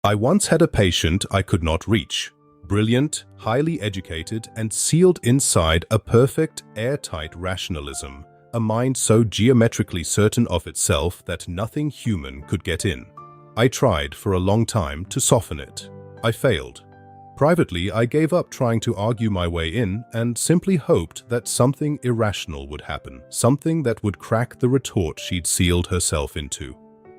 I once had a patient I could not reach. Brilliant, highly educated, and sealed inside a perfect, airtight rationalism, a mind so geometrically certain of itself that nothing human could get in. I tried for a long time to soften it. I failed. Privately, I gave up trying to argue my way in and simply hoped that something irrational would happen, something that would crack the retort she'd sealed herself into.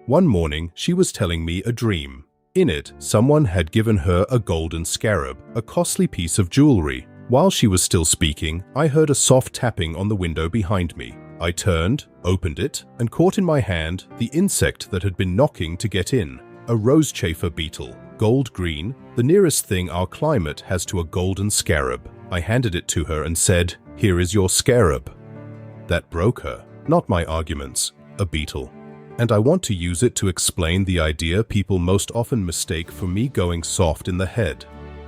One morning, she was telling me a dream. In it, someone had given her a golden scarab, a costly piece of jewelry. While she was still speaking, I heard a soft tapping on the window behind me. I turned, opened it, and caught in my hand the insect that had been knocking to get in, a rose-chafer beetle, gold green, the nearest thing our climate has to a golden scarab. I handed it to her and said, "Here is your scarab." That broke her, not my arguments, a beetle. And I want to use it to explain the idea people most often mistake for me going soft in the head.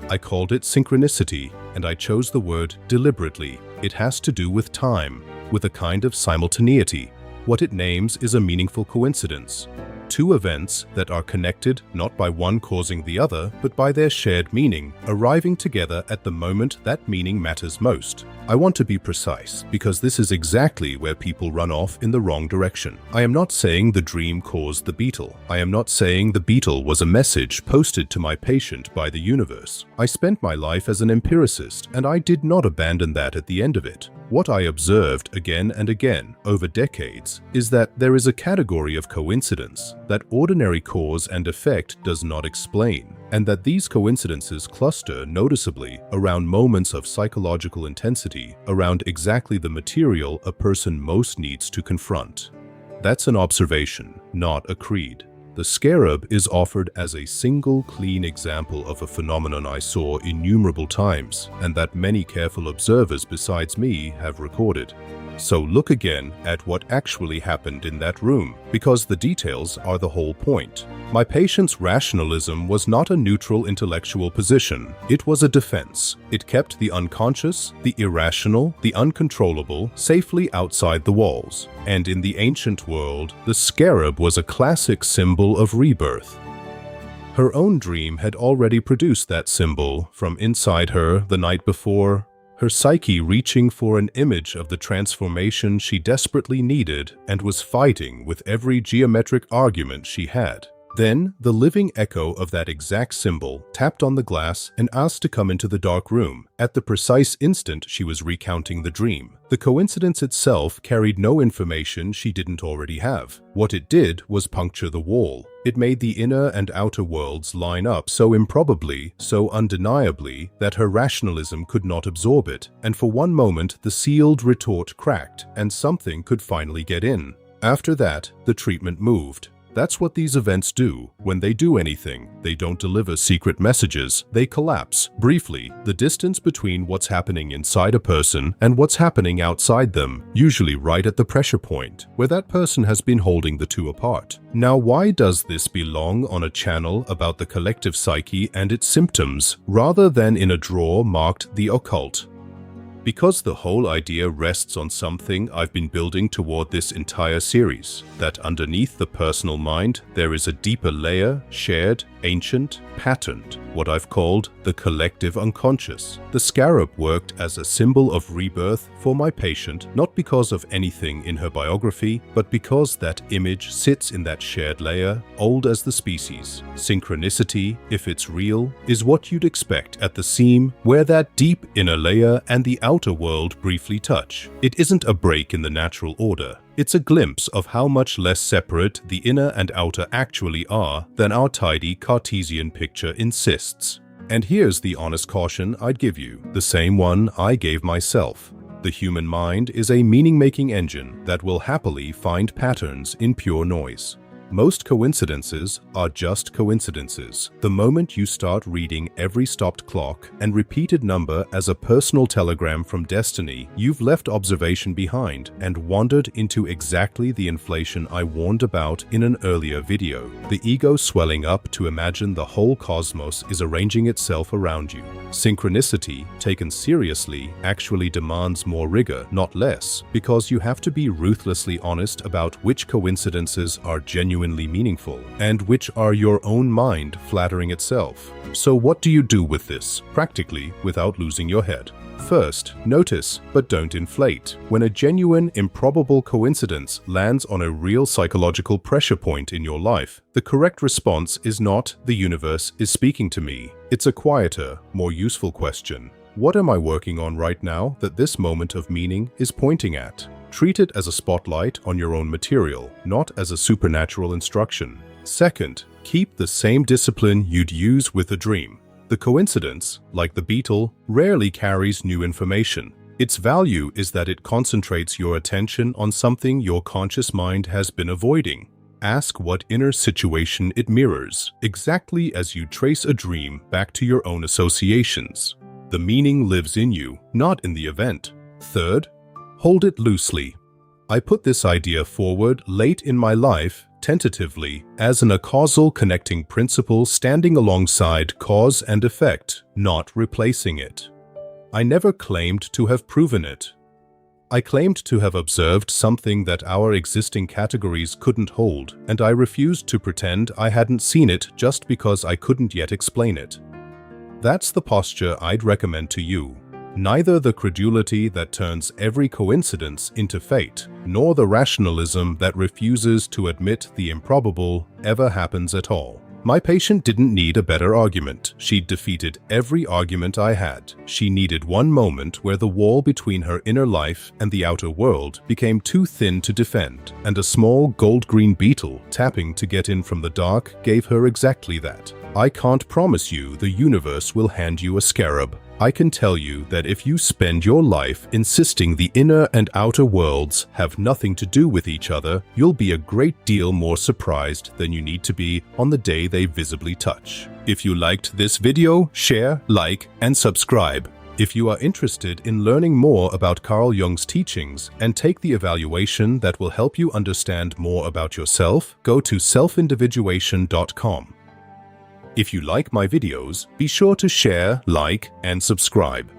I called it synchronicity, and I chose the word deliberately. It has to do with time, with a kind of simultaneity. What it names is a meaningful coincidence. Two events that are connected not by one causing the other, but by their shared meaning, arriving together at the moment that meaning matters most. I want to be precise, because this is exactly where people run off in the wrong direction. I am not saying the dream caused the beetle. I am not saying the beetle was a message posted to my patient by the universe. I spent my life as an empiricist, and I did not abandon that at the end of it. What I observed again and again over decades is that there is a category of coincidence that ordinary cause and effect does not explain, and that these coincidences cluster noticeably around moments of psychological intensity, around exactly the material a person most needs to confront. That's an observation, not a creed. The scarab is offered as a single clean example of a phenomenon I saw innumerable times, and that many careful observers besides me have recorded. So look again at what actually happened in that room, because the details are the whole point. My patient's rationalism was not a neutral intellectual position. It was a defense. It kept the unconscious, the irrational, the uncontrollable safely outside the walls. And in the ancient world, the scarab was a classic symbol of rebirth. Her own dream had already produced that symbol from inside her the night before, her psyche reaching for an image of the transformation she desperately needed and was fighting with every geometric argument she had. Then, the living echo of that exact symbol tapped on the glass and asked to come into the dark room, at the precise instant she was recounting the dream. The coincidence itself carried no information she didn't already have. What it did was puncture the wall. It made the inner and outer worlds line up so improbably, so undeniably, that her rationalism could not absorb it, and for one moment the sealed retort cracked, and something could finally get in. After that, the treatment moved. That's what these events do. When they do anything, they don't deliver secret messages. They collapse. Briefly, the distance between what's happening inside a person and what's happening outside them, usually right at the pressure point, where that person has been holding the two apart. Now, why does this belong on a channel about the collective psyche and its symptoms, rather than in a drawer marked the occult? Because the whole idea rests on something I've been building toward this entire series, that underneath the personal mind there is a deeper layer, shared, ancient, patterned, what I've called the collective unconscious. The scarab worked as a symbol of rebirth for my patient, not because of anything in her biography, but because that image sits in that shared layer, old as the species. Synchronicity, if it's real, is what you'd expect at the seam, where that deep inner layer and the outer world briefly touch. It isn't a break in the natural order. It's a glimpse of how much less separate the inner and outer actually are than our tidy Cartesian picture insists. And here's the honest caution I'd give you, the same one I gave myself. The human mind is a meaning-making engine that will happily find patterns in pure noise. Most coincidences are just coincidences. The moment you start reading every stopped clock and repeated number as a personal telegram from destiny, you've left observation behind and wandered into exactly the inflation I warned about in an earlier video. The ego swelling up to imagine the whole cosmos is arranging itself around you. Synchronicity, taken seriously, actually demands more rigor, not less, because you have to be ruthlessly honest about which coincidences are genuine genuinely meaningful, and which are your own mind flattering itself. So what do you do with this, practically, without losing your head? First, notice, but don't inflate. When a genuine, improbable coincidence lands on a real psychological pressure point in your life, the correct response is not, "The universe is speaking to me." It's a quieter, more useful question. What am I working on right now that this moment of meaning is pointing at? Treat it as a spotlight on your own material, not as a supernatural instruction. Second, keep the same discipline you'd use with a dream. The coincidence, like the beetle, rarely carries new information. Its value is that it concentrates your attention on something your conscious mind has been avoiding. Ask what inner situation it mirrors, exactly as you trace a dream back to your own associations. The meaning lives in you, not in the event. Third, hold it loosely. I put this idea forward late in my life, tentatively, as a causal connecting principle standing alongside cause and effect, not replacing it. I never claimed to have proven it. I claimed to have observed something that our existing categories couldn't hold, and I refused to pretend I hadn't seen it just because I couldn't yet explain it. That's the posture I'd recommend to you. Neither the credulity that turns every coincidence into fate, nor the rationalism that refuses to admit the improbable ever happens at all. My patient didn't need a better argument. She'd defeated every argument I had. She needed one moment where the wall between her inner life and the outer world became too thin to defend, and a small gold-green beetle tapping to get in from the dark gave her exactly that. I can't promise you the universe will hand you a scarab. I can tell you that if you spend your life insisting the inner and outer worlds have nothing to do with each other, you'll be a great deal more surprised than you need to be on the day they visibly touch. If you liked this video, share, like, and subscribe. If you are interested in learning more about Carl Jung's teachings and take the evaluation that will help you understand more about yourself, go to selfindividuation.com. If you like my videos, be sure to share, like, and subscribe.